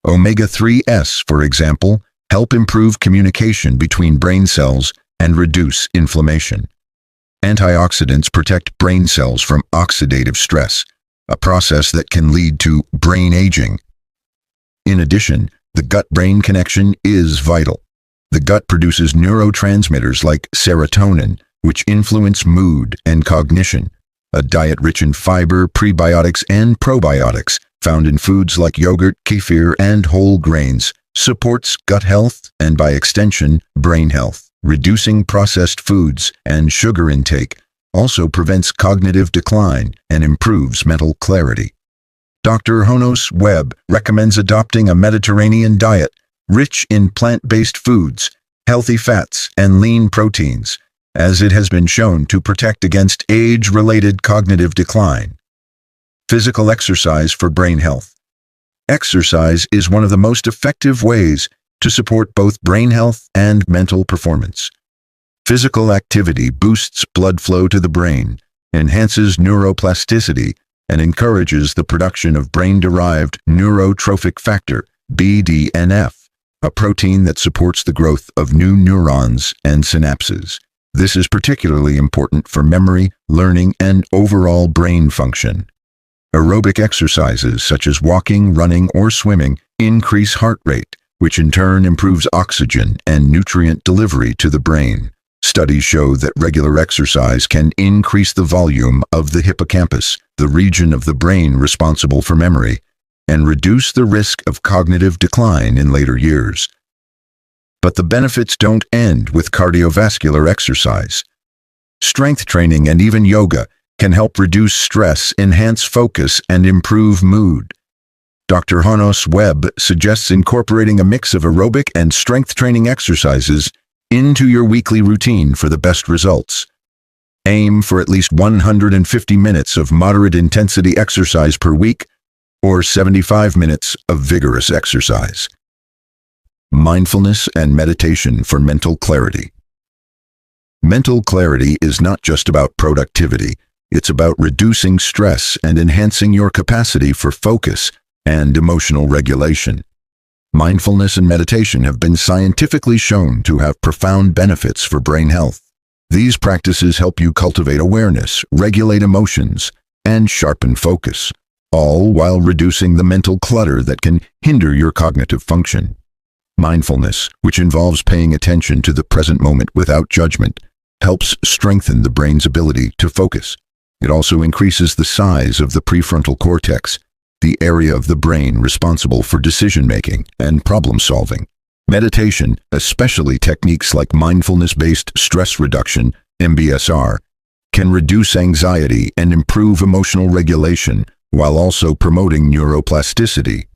Omega-3s, for example, help improve communication between brain cells and reduce inflammation. Antioxidants protect brain cells from oxidative stress, a process that can lead to brain aging. In addition, the gut-brain connection is vital. The gut produces neurotransmitters like serotonin, which influence mood and cognition. A diet rich in fiber, prebiotics, and probiotics, found in foods like yogurt, kefir, and whole grains, supports gut health and, by extension, brain health. Reducing processed foods and sugar intake also prevents cognitive decline and improves mental clarity. Dr. Honos Webb recommends adopting a Mediterranean diet rich in plant-based foods, healthy fats, and lean proteins, as it has been shown to protect against age-related cognitive decline. Physical exercise for brain health. Exercise is one of the most effective ways to support both brain health and mental performance. Physical activity boosts blood flow to the brain, enhances neuroplasticity, and encourages the production of brain-derived neurotrophic factor, BDNF, a protein that supports the growth of new neurons and synapses. This is particularly important for memory, learning, and overall brain function. Aerobic exercises such as walking, running, or swimming increase heart rate, which in turn improves oxygen and nutrient delivery to the brain. Studies show that regular exercise can increase the volume of the hippocampus, the region of the brain responsible for memory, and reduce the risk of cognitive decline in later years. But the benefits don't end with cardiovascular exercise. Strength training and even yoga can help reduce stress, enhance focus, and improve mood. Dr. Honos Webb suggests incorporating a mix of aerobic and strength training exercises into your weekly routine for the best results. Aim for at least 150 minutes of moderate intensity exercise per week, or 75 minutes of vigorous exercise. Mindfulness and meditation for mental clarity. Mental clarity is not just about productivity, it's about reducing stress and enhancing your capacity for focus and emotional regulation. Mindfulness and meditation have been scientifically shown to have profound benefits for brain health. These practices help you cultivate awareness, regulate emotions, and sharpen focus, all while reducing the mental clutter that can hinder your cognitive function. Mindfulness, which involves paying attention to the present moment without judgment, helps strengthen the brain's ability to focus. It also increases the size of the prefrontal cortex, the area of the brain responsible for decision-making and problem-solving. Meditation, especially techniques like mindfulness-based stress reduction, MBSR, can reduce anxiety and improve emotional regulation while also promoting neuroplasticity.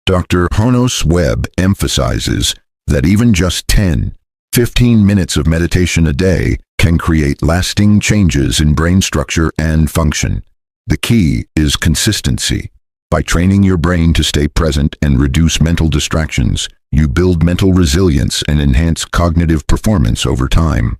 Dr. Honos Webb emphasizes that even just 10-15 minutes of meditation a day can create lasting changes in brain structure and function. The key is consistency. By training your brain to stay present and reduce mental distractions, you build mental resilience and enhance cognitive performance over time.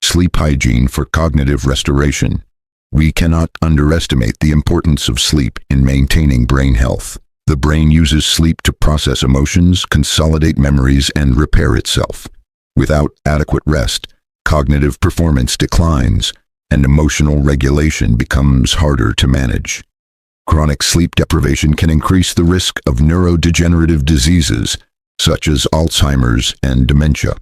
Sleep hygiene for cognitive restoration. We cannot underestimate the importance of sleep in maintaining brain health. The brain uses sleep to process emotions, consolidate memories, and repair itself. Without adequate rest, cognitive performance declines, and emotional regulation becomes harder to manage. Chronic sleep deprivation can increase the risk of neurodegenerative diseases, such as Alzheimer's and dementia.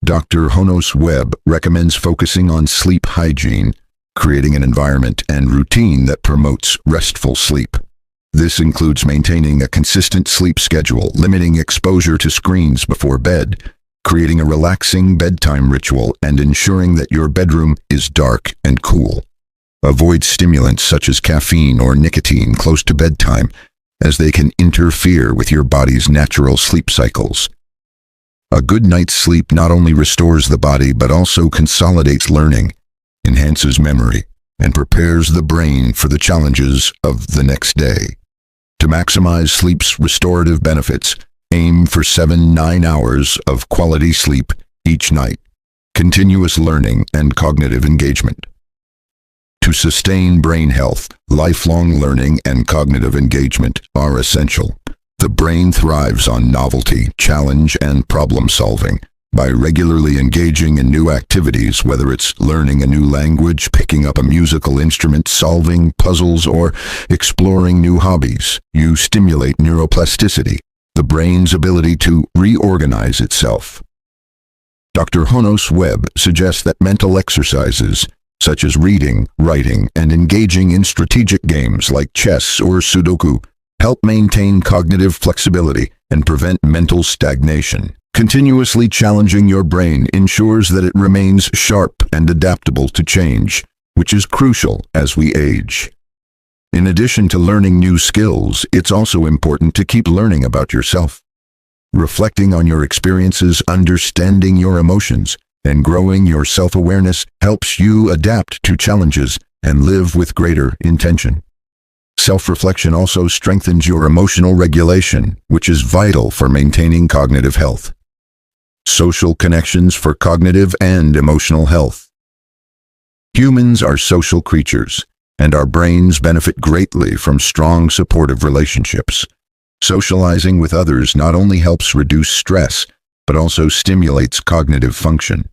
Dr. Honos Webb recommends focusing on sleep hygiene, creating an environment and routine that promotes restful sleep. This includes maintaining a consistent sleep schedule, limiting exposure to screens before bed, creating a relaxing bedtime ritual, and ensuring that your bedroom is dark and cool. Avoid stimulants such as caffeine or nicotine close to bedtime, as they can interfere with your body's natural sleep cycles. A good night's sleep not only restores the body but also consolidates learning, enhances memory, and prepares the brain for the challenges of the next day. To maximize sleep's restorative benefits, aim for 7-9 hours of quality sleep each night. Continuous learning and cognitive engagement. To sustain brain health, lifelong learning and cognitive engagement are essential. The brain thrives on novelty, challenge, and problem-solving. By regularly engaging in new activities, whether it's learning a new language, picking up a musical instrument, solving puzzles, or exploring new hobbies, you stimulate neuroplasticity, the brain's ability to reorganize itself. Dr. Honos Webb suggests that mental exercises, such as reading, writing, and engaging in strategic games like chess or Sudoku, help maintain cognitive flexibility and prevent mental stagnation. Continuously challenging your brain ensures that it remains sharp and adaptable to change, which is crucial as we age. In addition to learning new skills, it's also important to keep learning about yourself. Reflecting on your experiences, understanding your emotions, and growing your self-awareness helps you adapt to challenges and live with greater intention. Self-reflection also strengthens your emotional regulation, which is vital for maintaining cognitive health. Social connections for cognitive and emotional health. Humans are social creatures, and our brains benefit greatly from strong supportive relationships. Socializing with others not only helps reduce stress, but also stimulates cognitive function.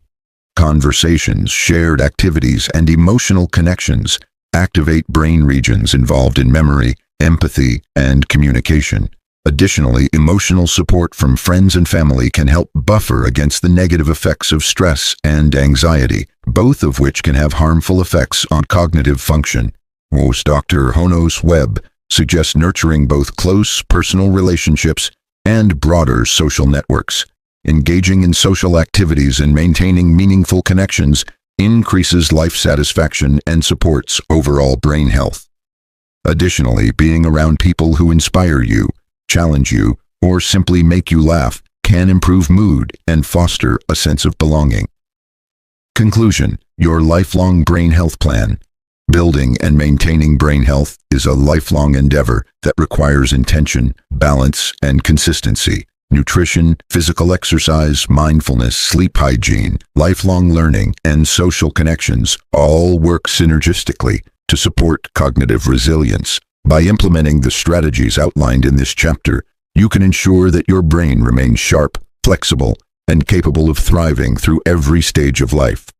Conversations, shared activities, and emotional connections activate brain regions involved in memory, empathy, and communication. Additionally, emotional support from friends and family can help buffer against the negative effects of stress and anxiety, both of which can have harmful effects on cognitive function. Dr. Honos Webb suggests nurturing both close personal relationships and broader social networks. Engaging in social activities and maintaining meaningful connections increases life satisfaction and supports overall brain health. Additionally, being around people who inspire you, challenge you, or simply make you laugh can improve mood and foster a sense of belonging. Conclusion: your lifelong brain health plan. Building and maintaining brain health is a lifelong endeavor that requires intention, balance, and consistency. Nutrition, physical exercise, mindfulness, sleep hygiene, lifelong learning, and social connections all work synergistically to support cognitive resilience. By implementing the strategies outlined in this chapter, you can ensure that your brain remains sharp, flexible, and capable of thriving through every stage of life.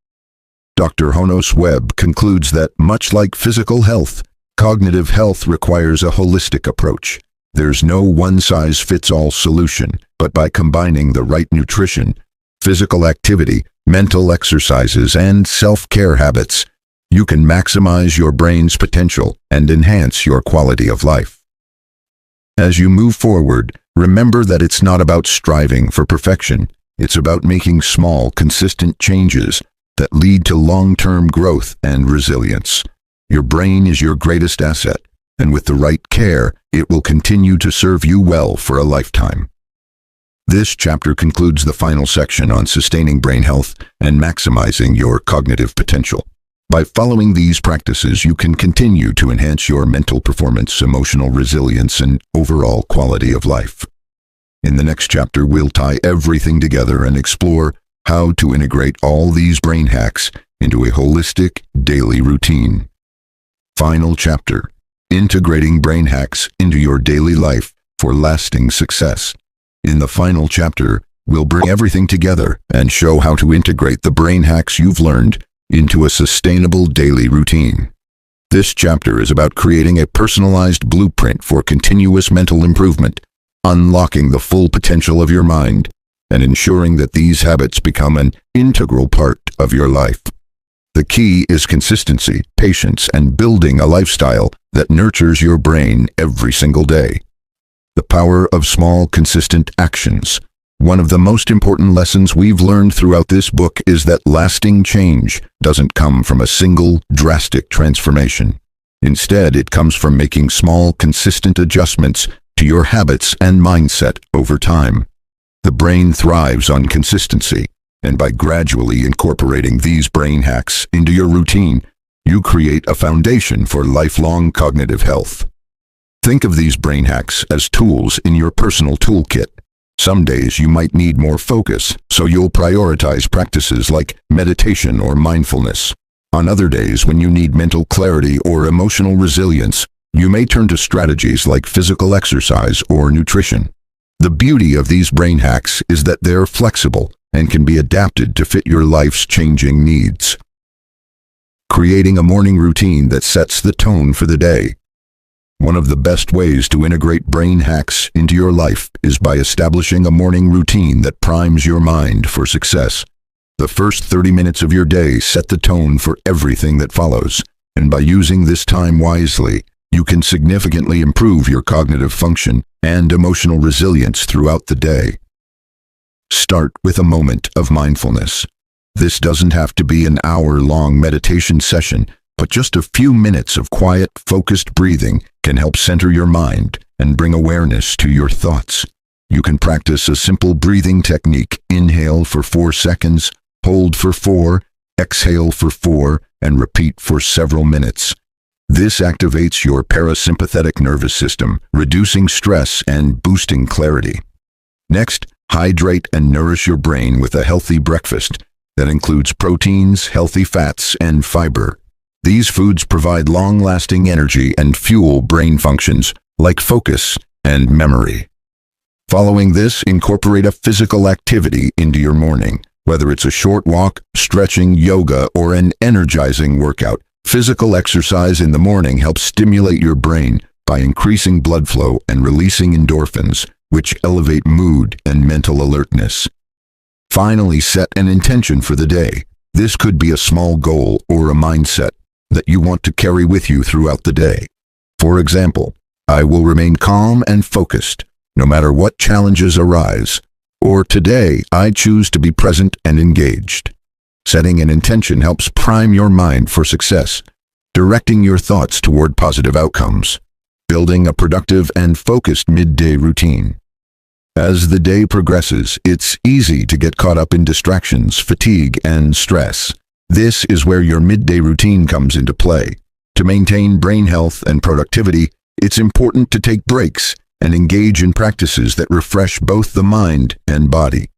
Dr. Honos Webb concludes that, much like physical health, cognitive health requires a holistic approach. There's no one-size-fits-all solution, but by combining the right nutrition, physical activity, mental exercises, and self-care habits, you can maximize your brain's potential and enhance your quality of life. As you move forward, remember that it's not about striving for perfection. It's about making small, consistent changes that lead to long-term growth and resilience. Your brain is your greatest asset, and with the right care, it will continue to serve you well for a lifetime. This chapter concludes the final section on sustaining brain health and maximizing your cognitive potential. By following these practices, you can continue to enhance your mental performance, emotional resilience, and overall quality of life. In the next chapter, we'll tie everything together and explore how to integrate all these brain hacks into a holistic daily routine. Final chapter: integrating brain hacks into your daily life for lasting success. In the final chapter, we'll bring everything together and show how to integrate the brain hacks you've learned into a sustainable daily routine. This chapter is about creating a personalized blueprint for continuous mental improvement, unlocking the full potential of your mind, and ensuring that these habits become an integral part of your life. The key is consistency, patience, and building a lifestyle that nurtures your brain every single day. The power of small, consistent actions. One of the most important lessons we've learned throughout this book is that lasting change doesn't come from a single, drastic transformation. Instead, it comes from making small, consistent adjustments to your habits and mindset over time. The brain thrives on consistency, and by gradually incorporating these brain hacks into your routine, you create a foundation for lifelong cognitive health. Think of these brain hacks as tools in your personal toolkit. Some days you might need more focus, so you'll prioritize practices like meditation or mindfulness. On other days, when you need mental clarity or emotional resilience, you may turn to strategies like physical exercise or nutrition. The beauty of these brain hacks is that they're flexible and can be adapted to fit your life's changing needs. Creating a morning routine that sets the tone for the day. One of the best ways to integrate brain hacks into your life is by establishing a morning routine that primes your mind for success. The first 30 minutes of your day set the tone for everything that follows, and by using this time wisely, you can significantly improve your cognitive function and emotional resilience throughout the day. Start with a moment of mindfulness. This doesn't have to be an hour-long meditation session, but just a few minutes of quiet, focused breathing can help center your mind and bring awareness to your thoughts. You can practice a simple breathing technique: inhale for 4 seconds, hold for 4, exhale for 4, and repeat for several minutes. This activates your parasympathetic nervous system, reducing stress and boosting clarity. Next, hydrate and nourish your brain with a healthy breakfast that includes proteins, healthy fats, and fiber. These foods provide long-lasting energy and fuel brain functions like focus and memory. Following this, incorporate a physical activity into your morning. Whether it's a short walk, stretching, yoga, or an energizing workout, physical exercise in the morning helps stimulate your brain by increasing blood flow and releasing endorphins, which elevate mood and mental alertness. Finally, set an intention for the day. This could be a small goal or a mindset that you want to carry with you throughout the day. For example, I will remain calm and focused, no matter what challenges arise. Or today, I choose to be present and engaged. Setting an intention helps prime your mind for success, directing your thoughts toward positive outcomes, building a productive and focused midday routine. As the day progresses, it's easy to get caught up in distractions, fatigue, and stress. This is where your midday routine comes into play. To maintain brain health and productivity, it's important to take breaks and engage in practices that refresh both the mind and body.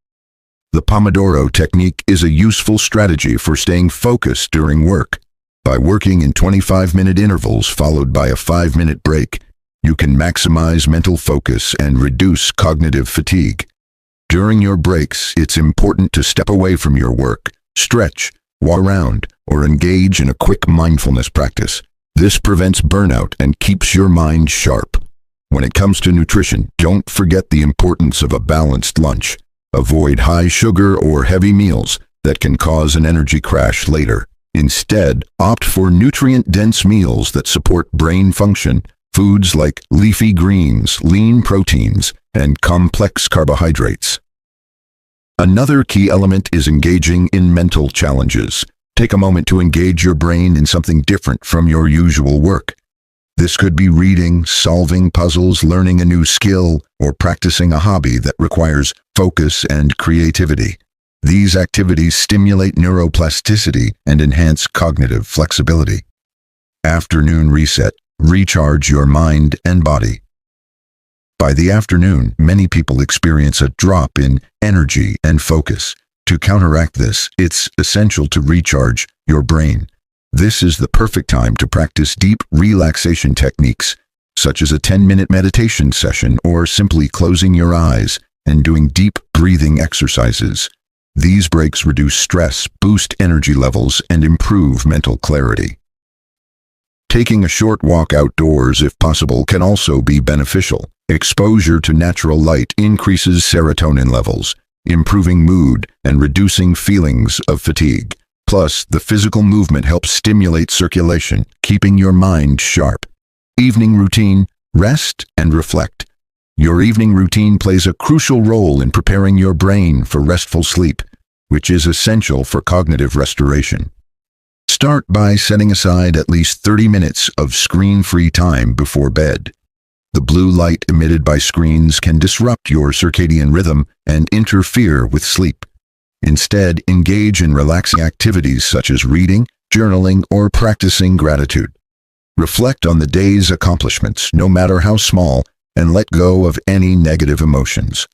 The Pomodoro technique is a useful strategy for staying focused during work. By working in 25-minute intervals followed by a 5-minute break, you can maximize mental focus and reduce cognitive fatigue. During your breaks, it's important to step away from your work, stretch, walk around, or engage in a quick mindfulness practice. This prevents burnout and keeps your mind sharp. When it comes to nutrition, don't forget the importance of a balanced lunch. Avoid high sugar or heavy meals that can cause an energy crash later. Instead, opt for nutrient-dense meals that support brain function. Foods like leafy greens, lean proteins, and complex carbohydrates. Another key element is engaging in mental challenges. Take a moment to engage your brain in something different from your usual work. This could be reading, solving puzzles, learning a new skill, or practicing a hobby that requires focus and creativity. These activities stimulate neuroplasticity and enhance cognitive flexibility. Afternoon reset. Recharge your mind and body. By the afternoon, many people experience a drop in energy and focus. To counteract this, it's essential to recharge your brain. This is the perfect time to practice deep relaxation techniques, such as a 10-minute meditation session or simply closing your eyes and doing deep breathing exercises. These breaks reduce stress, boost energy levels, and improve mental clarity. Taking a short walk outdoors, if possible, can also be beneficial. Exposure to natural light increases serotonin levels, improving mood and reducing feelings of fatigue. Plus, the physical movement helps stimulate circulation, keeping your mind sharp. Evening routine. Rest and reflect. Your evening routine plays a crucial role in preparing your brain for restful sleep, which is essential for cognitive restoration. Start by setting aside at least 30 minutes of screen-free time before bed. The blue light emitted by screens can disrupt your circadian rhythm and interfere with sleep. Instead, engage in relaxing activities such as reading, journaling, or practicing gratitude. Reflect on the day's accomplishments, no matter how small, and let go of any negative emotions.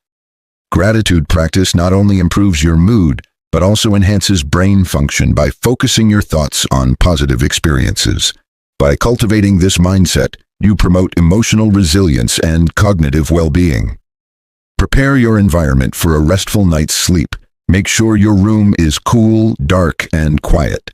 Gratitude practice not only improves your mood, but also enhances brain function by focusing your thoughts on positive experiences. By cultivating this mindset, you promote emotional resilience and cognitive well-being. Prepare your environment for a restful night's sleep. Make sure your room is cool, dark, and quiet.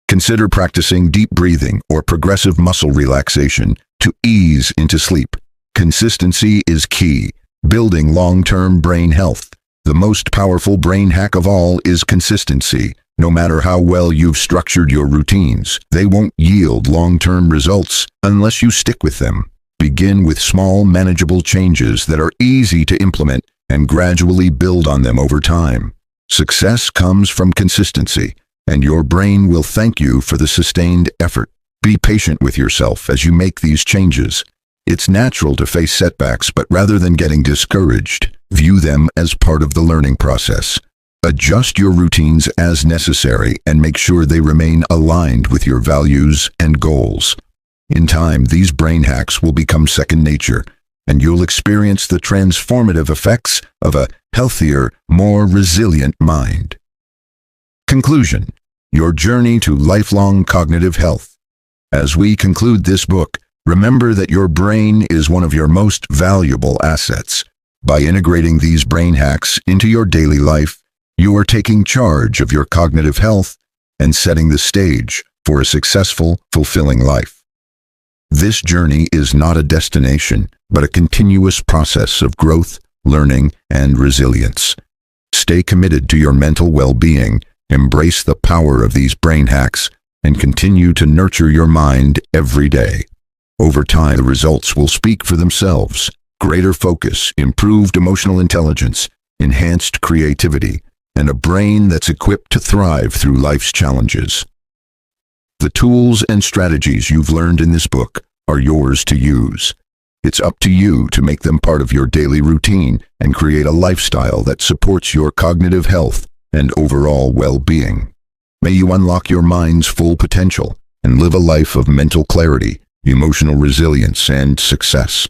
Consider practicing deep breathing or progressive muscle relaxation to ease into sleep. Consistency is key, building long-term brain health. The most powerful brain hack of all is consistency. No matter how well you've structured your routines, they won't yield long-term results unless you stick with them. Begin with small, manageable changes that are easy to implement and gradually build on them over time. Success comes from consistency, and your brain will thank you for the sustained effort. Be patient with yourself as you make these changes. It's natural to face setbacks, but rather than getting discouraged, view them as part of the learning process. Adjust your routines as necessary and make sure they remain aligned with your values and goals. In time, these brain hacks will become second nature, and you'll experience the transformative effects of a healthier, more resilient mind. Conclusion: your journey to lifelong cognitive health. As we conclude this book, remember that your brain is one of your most valuable assets. By integrating these brain hacks into your daily life, you are taking charge of your cognitive health and setting the stage for a successful, fulfilling life. This journey is not a destination, but a continuous process of growth, learning, and resilience. Stay committed to your mental well-being, embrace the power of these brain hacks, and continue to nurture your mind every day. Over time, the results will speak for themselves. Greater focus, improved emotional intelligence, enhanced creativity, and a brain that's equipped to thrive through life's challenges. The tools and strategies you've learned in this book are yours to use. It's up to you to make them part of your daily routine and create a lifestyle that supports your cognitive health and overall well-being. May you unlock your mind's full potential and live a life of mental clarity, emotional resilience, and success.